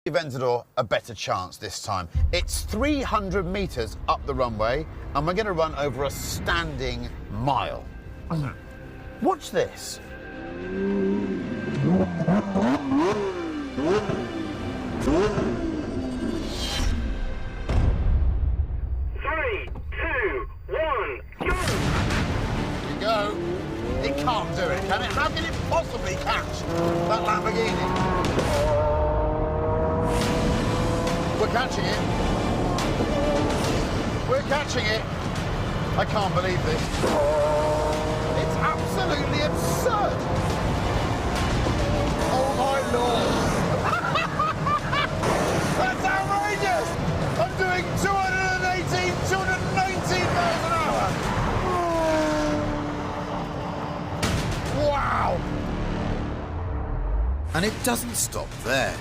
Aventador a better chance this time. It's 300 metres up the runway and we're going to run over a standing mile. Watch this. 3, 2, 1, go! Here we go. It can't do it, can it? How can it possibly catch that Lamborghini? We're catching it. We're catching it. I can't believe this. It's absolutely absurd. Oh my Lord. That's outrageous. I'm doing 218, 219 miles an hour. Wow. And it doesn't stop there.